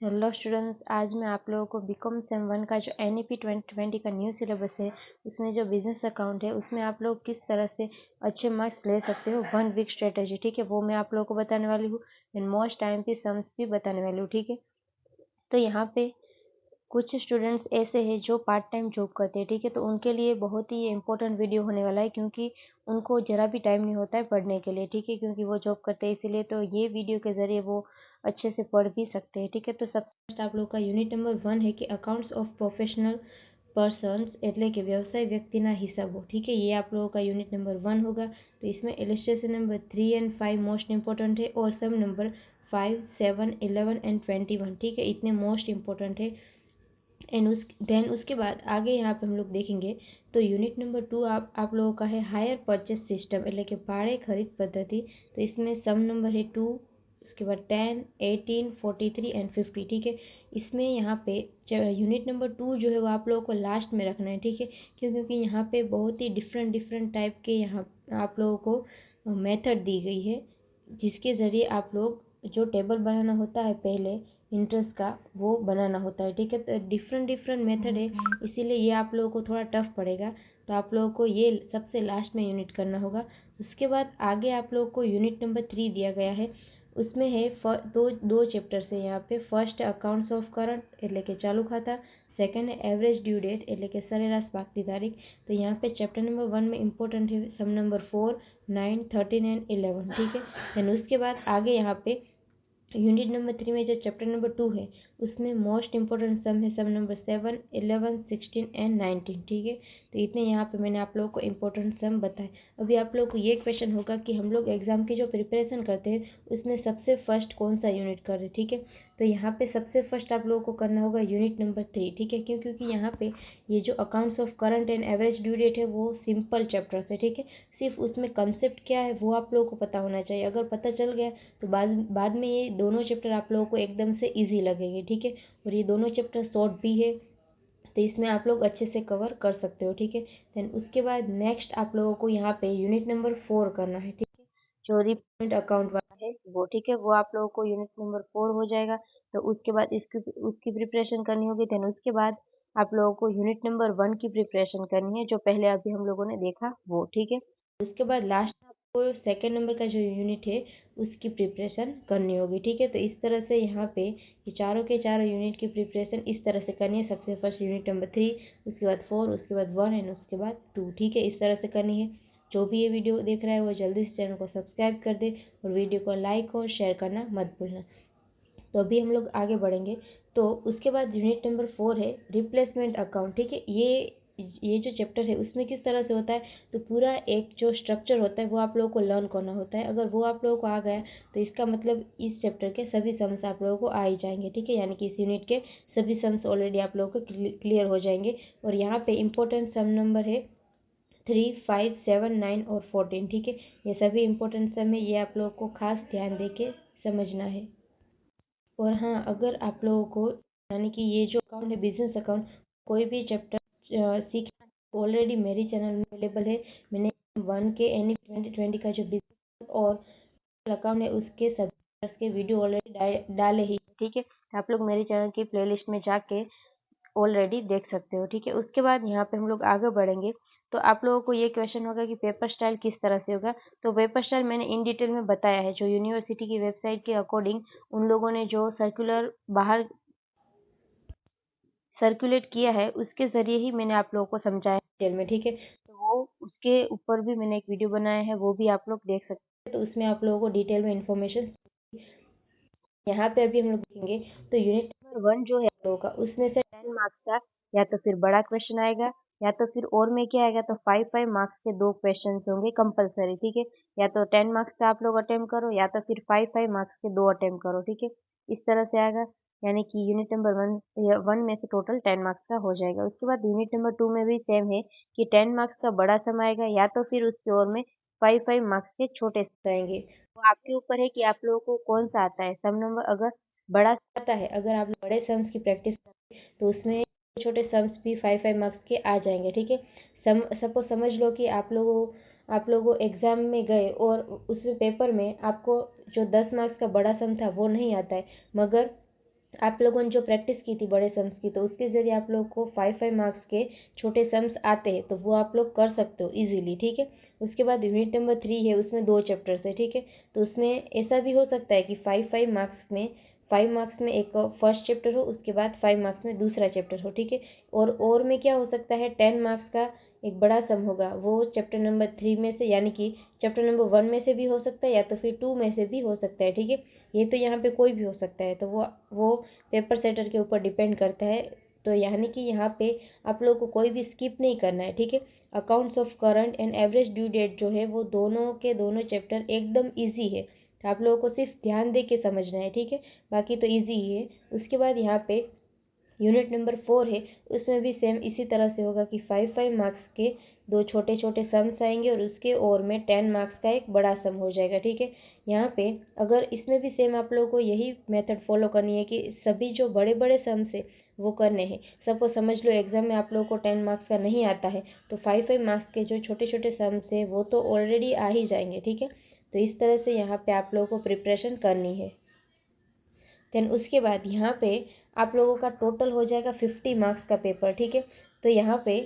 Hello students, आज मैं आप लोगों को बीकॉम सेम 1 का जो NEP 2020 का न्यू सिलेबस है उसमें जो बिजनेस अकाउंट है उसमें आप लोग किस तरह से अच्छे मार्क्स ले सकते हो 1 वीक स्ट्रेटजी, ठीक है, वो मैं आप लोगों को बताने वाली हूँ। एंड मोस्ट टाइम पे सम्स भी बताने वाली हूँ, ठीक है। तो यहाँ पे कुछ स्टूडेंट्स ऐसे हैं जो पार्ट टाइम जॉब करते हैं, ठीक है, तो उनके लिए बहुत ही इम्पोर्टेंट वीडियो होने वाला है क्योंकि उनको ज़रा भी टाइम नहीं होता है पढ़ने के लिए, ठीक है, क्योंकि वो जॉब करते हैं इसीलिए। तो ये वीडियो के ज़रिए वो अच्छे से पढ़ भी सकते हैं, ठीक है। तो सबसे फर्स्ट आप लोग का यूनिट नंबर 1 है कि अकाउंट्स ऑफ प्रोफेशनल पर्सन्स એટલે કે વ્યવસાય વ્યક્તિના હિસાબો, ठीक है, ये आप लोगों का यूनिट नंबर 1 होगा। तो इसमें illustration number 3 and 5 most important है और सम नंबर 5, 7, 11 एंड 21, ठीक है, इतने मोस्ट इंपॉर्टेंट है। एंड उसके बाद आगे यहाँ पे हम लोग देखेंगे तो यूनिट नंबर 2 आप लोगों का है हायर परचेस सिस्टम એટલે કે ભાડે ખરીદ पद्धति। तो इसमें सम नंबर है 2, उसके बाद 10, 18, 43 एंड 50, ठीक है। इसमें यहाँ पे यूनिट नंबर 2 जो है वो आप लोगों को लास्ट में रखना है, ठीक है, क्योंकि यहाँ पे बहुत ही डिफरेंट टाइप के यहाँ आप लोगों को मेथड दी गई है जिसके ज़रिए आप लोग जो टेबल बनाना होता है पहले इंटरेस्ट का वो बनाना होता है, ठीक है। तो डिफरेंट मेथड है इसीलिए ये आप लोगों को थोड़ा टफ पड़ेगा। तो आप लोगों को ये सबसे लास्ट में यूनिट करना होगा। उसके बाद आगे आप लोगों को यूनिट नंबर 3 दिया गया है। उसमें है दो चैप्टर्स है यहाँ पे। फर्स्ट अकाउंट्स ऑफ करंट એટલે કે ચાલુ ખાતા, सेकेंड है एवरेज ड्यू डेट એટલે કે સરેરાશ પાકતી તારીખ। तो यहाँ पे चैप्टर नंबर 1 में इम्पोर्टेंट है सम नंबर 4, 9, 13 एंड 11, ठीक है। देन उसके बाद आगे यहाँ पे यूनिट नंबर 3 में जो चैप्टर नंबर 2 है उसमें मोस्ट इंपॉर्टेंट सम है सम नंबर 7, 11, 16 एंड 19, ठीक है। तो इतने यहाँ पे मैंने आप लोगों को इम्पोर्टेंट सम बताए। अभी आप लोगों को ये क्वेश्चन होगा कि हम लोग एग्जाम की जो प्रिपरेशन करते हैं उसमें सबसे फर्स्ट कौन सा यूनिट करें, ठीक है। तो यहाँ पे सबसे फर्स्ट आप लोगों को करना होगा यूनिट नंबर 3, ठीक है, क्योंकि यहाँ पे ये जो accounts of current and average due date है वो सिंपल चैप्टर है, ठीक है। सिर्फ उसमें कंसेप्ट क्या है वो आप लोगों को पता होना चाहिए। अगर पता चल गया तो बाद में ये दोनों चैप्टर आप लोगों को एकदम से इजी लगेंगे, ठीक है। और ये दोनों चैप्टर शॉर्ट भी है तो इसमें आप लोग अच्छे से कवर कर सकते हो, ठीक है। देन उसके बाद नेक्स्ट आप लोगों को यहाँ पे यूनिट नंबर 4 करना है, ठीक है, जो रिपेमेंट अकाउंट वाला है वो, ठीक है, वो आप लोगों को यूनिट नंबर 4 हो जाएगा। तो उसके बाद उसकी प्रिपरेशन करनी होगी। देन उसके बाद आप लोगों को यूनिट नंबर 1 की प्रिपरेशन करनी है जो पहले अभी हम लोगों ने देखा वो, ठीक है। उसके बाद लास्ट में आपको सेकेंड नंबर का जो यूनिट है उसकी प्रिपरेशन करनी होगी, ठीक है। तो इस तरह से यहाँ पे ये चारों के चारों यूनिट की प्रिपरेशन इस तरह से करनी है। सबसे फर्स्ट यूनिट नंबर 3, उसके बाद 4, उसके बाद 1 एंड उसके बाद 2, ठीक है, इस तरह से करनी है। जो भी ये वीडियो देख रहा है वो जल्दी से चैनल को सब्सक्राइब कर दे और वीडियो को लाइक और शेयर करना मत भूलना। तो अभी हम लोग आगे बढ़ेंगे। तो उसके बाद यूनिट नंबर 4 है रिप्लेसमेंट अकाउंट, ठीक है। ये जो चैप्टर है उसमें किस तरह से होता है तो पूरा एक जो स्ट्रक्चर होता है वो आप लोगों को लर्न करना होता है। अगर वो आप लोगों को आ गया तो इसका मतलब इस चैप्टर के सभी सम्स आप लोगों को आ ही जाएंगे, ठीक है, यानी कि इस यूनिट के सभी सम्स ऑलरेडी आप लोगों को क्लियर हो जाएंगे। और यहाँ पे इम्पोर्टेंट सम नंबर है 3, 5, 7, 9 और 14, ठीक है। ये सभी इम्पोर्टेंट सम है, ये आप लोगों को खास ध्यान दे के समझना है। और हाँ, अगर आप लोगों को यानी कि ये जो अकाउंट है बिजनेस अकाउंट कोई भी चैप्टर सीखना है ऑलरेडी मेरी चैनल में अवेलेबल है। मैंने 1 के NEP 2020 का जो बिजनेस और अकाउंट है उसके सभी chapters के वीडियो ऑलरेडी डाले ही, ठीक है। तो आप लोग मेरे चैनल की प्लेलिस्ट में जाके ऑलरेडी देख सकते हो, ठीक है। उसके बाद यहाँ पे हम लोग आगे बढ़ेंगे। तो आप लोगों को ये क्वेश्चन होगा कि पेपर स्टाइल किस तरह से होगा। तो पेपर स्टाइल मैंने इन डिटेल में बताया है, जो यूनिवर्सिटी की वेबसाइट के अकॉर्डिंग उन लोगों ने जो सर्कुलर बाहर सर्कुलेट किया है उसके ज़रिए ही मैंने आप लोगों को समझाया डिटेल में, ठीक है। तो वो उसके ऊपर भी मैंने एक वीडियो बनाया है, वो भी आप लोग देख सकते हैं। तो उसमें आप लोगों को डिटेल में इन्फॉर्मेशन यहाँ पे अभी हम लोग देखेंगे। तो यूनिट नंबर 1 जो है आप लोगों का उसमें से 10 मार्क्स का या तो फिर बड़ा क्वेश्चन आएगा या तो फिर और में क्या आएगा तो 5 मार्क्स के 2 क्वेश्चन होंगे कंपलसरी, ठीक है। या तो 10 मार्क्स का आप लोग अटेम्प्ट करो या तो फिर 5 मार्क्स के 2 अटेम्प्ट करो, ठीक है, इस तरह से आएगा। यानी कि यूनिट नंबर 1 में से टोटल 10 मार्क्स का हो जाएगा। उसके बाद यूनिट नंबर 2 में भी सेम है कि 10 मार्क्स का बड़ा सम आएगा या तो फिर उसकी और में 5 मार्क्स के छोटे सम आएंगे। तो आपके ऊपर है कि आप लोगों को कौन सा आता है सम नंबर। अगर बड़ा आता है, अगर आप बड़े सम्स की प्रैक्टिस करें तो उसमें छोटे सम्स भी 5 मार्क्स के आ जाएंगे, ठीक है। सपोज समझ लो कि आप लोगों एग्जाम में गए और उसमें पेपर में आपको जो 10 मार्क्स का बड़ा सम था वो नहीं आता है, मगर आप लोगों ने जो प्रैक्टिस की थी बड़े सम्स की, तो उसके ज़रिए आप लोग को 5 मार्क्स के छोटे सम्स आते हैं, तो वो आप लोग कर सकते हो इजीली, ठीक है। उसके बाद यूनिट नंबर 3 है, उसमें 2 चैप्टर्स है, ठीक है। तो उसमें ऐसा भी हो सकता है कि 5 मार्क्स में एक फर्स्ट चैप्टर हो, उसके बाद 5 मार्क्स में दूसरा चैप्टर हो, ठीक है। और में क्या हो सकता है, 10 मार्क्स का एक बड़ा सम होगा, वो चैप्टर नंबर 3 में से, यानी कि चैप्टर नंबर 1 में से भी हो सकता है या तो फिर 2 में से भी हो सकता है, ठीक है। ये तो यहाँ पे कोई भी हो सकता है, तो वो पेपर सेटर के ऊपर डिपेंड करता है। तो यानी कि यहाँ पे आप लोगों को कोई भी स्किप नहीं करना है, ठीक है। Accounts of current and average due date जो है वो दोनों के दोनों चैप्टर एकदम ईजी है, तो आप लोगों को सिर्फ ध्यान दे के समझना है, ठीक है। बाकी तो ईजी ही है। उसके बाद यहाँ पे यूनिट नंबर 4 है, उसमें भी सेम इसी तरह से होगा कि 5 मार्क्स के 2 छोटे छोटे सम्स आएंगे और उसके और में 10 मार्क्स का एक बड़ा सम हो जाएगा, ठीक है। यहाँ पे अगर इसमें भी सेम आप लोगों को यही मेथड फॉलो करनी है कि सभी जो बड़े बड़े सम्स है वो करने हैं। सपोज समझ लो एग्जाम में आप लोगों को 10 मार्क्स का नहीं आता है, तो 5 मार्क्स के जो छोटे छोटे सम्स है वो तो ऑलरेडी आ ही जाएंगे, ठीक है। तो इस तरह से यहाँ पे आप लोगों को प्रिपरेशन करनी है। देन उसके बाद यहाँ पे आप लोगों का टोटल हो जाएगा 50 मार्क्स का पेपर, ठीक है। तो यहाँ पे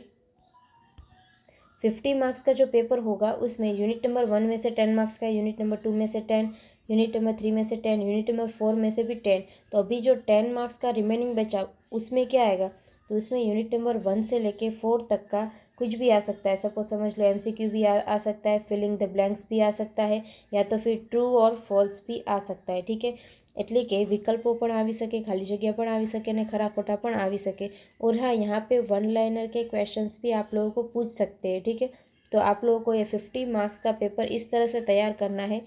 50 मार्क्स का जो पेपर होगा उसमें यूनिट नंबर 1 में से 10 मार्क्स का, यूनिट नंबर 2 में से 10, यूनिट नंबर 3 में से 10, यूनिट नंबर 4 में से भी 10। तो अभी जो 10 मार्क्स का रिमेनिंग बचा उसमें क्या आएगा, तो उसमें यूनिट नंबर 1 से लेके 4 तक का कुछ भी आ सकता है। सपोज समझ लो MCQ भी आ सकता है, फिलिंग द ब्लैंक्स भी आ सकता है, या तो फिर ट्रू और फॉल्स भी आ सकता है, ठीक है। એટલે કે વિકલ્પો પણ આવી શકે, ખાલી જગ્યા પણ આવી શકે અને ખરા ખોટા પણ આવી શકે। और हाँ, यहाँ पे 1 लाइनर के क्वेश्चंस भी आप लोगों को पूछ सकते हैं, ठीक है। तो आप लोगों को ये 50 मार्क्स का पेपर इस तरह से तैयार करना है।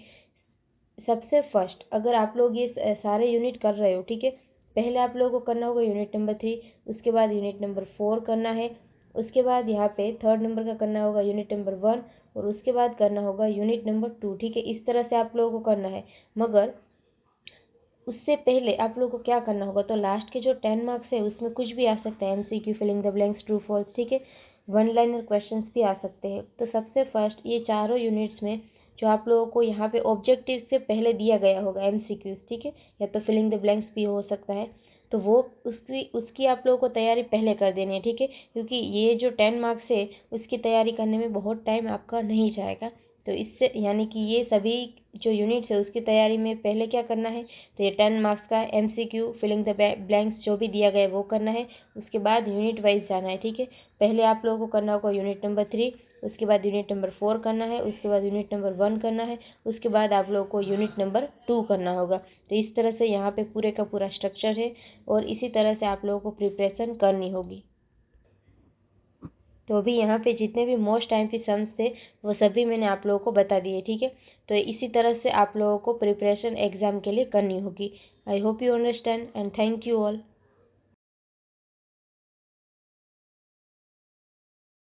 सबसे फर्स्ट अगर आप लोग ये सारे यूनिट कर रहे हो, ठीक है, पहले आप लोगों को करना होगा यूनिट नंबर 3, उसके बाद यूनिट नंबर 4 करना है, उसके बाद यहाँ पे थर्ड नंबर का करना होगा यूनिट नंबर 1, और उसके बाद करना होगा यूनिट नंबर 2, ठीक है। इस तरह से आप लोगों को करना है। मगर उससे पहले आप लोगों को क्या करना होगा, तो लास्ट के जो 10 मार्क्स है उसमें कुछ भी आ सकता है, MCQ, filling the blanks, true false, ठीक है। 1 लाइनर क्वेश्चंस भी आ सकते हैं। तो सबसे फर्स्ट ये चारों यूनिट्स में जो आप लोगों को यहाँ पे ऑब्जेक्टिव से पहले दिया गया होगा MCQ, ठीक है, या तो फिलिंग द ब्लैंक्स भी हो सकता है, तो वो उसकी आप लोगों को तैयारी पहले कर देनी है, ठीक है। क्योंकि ये जो 10 मार्क्स है उसकी तैयारी करने में बहुत टाइम आपका नहीं जाएगा। तो इससे यानी कि ये सभी जो यूनिट्स है उसकी तैयारी में पहले क्या करना है, तो ये 10 मार्क्स का MCQ, फिलिंग द ब्लैंक्स जो भी दिया गया है वो करना है। उसके बाद यूनिट वाइज जाना है, ठीक है। पहले आप लोगों को करना होगा यूनिट नंबर 3, उसके बाद यूनिट नंबर 4 करना है, उसके बाद यूनिट नंबर 1 करना है, उसके बाद आप लोगों को यूनिट नंबर 2 करना होगा। तो इस तरह से यहाँ पे पूरे का पूरा स्ट्रक्चर है और इसी तरह से आप लोगों को प्रिपरेशन करनी होगी। तो अभी यहाँ पे जितने भी मोस्ट टाइम के सम्स थे वो सभी मैंने आप लोगों को बता दिए, ठीक है। तो इसी तरह से आप लोगों को प्रिपरेशन एग्जाम के लिए करनी होगी। I hope you understand and thank you all.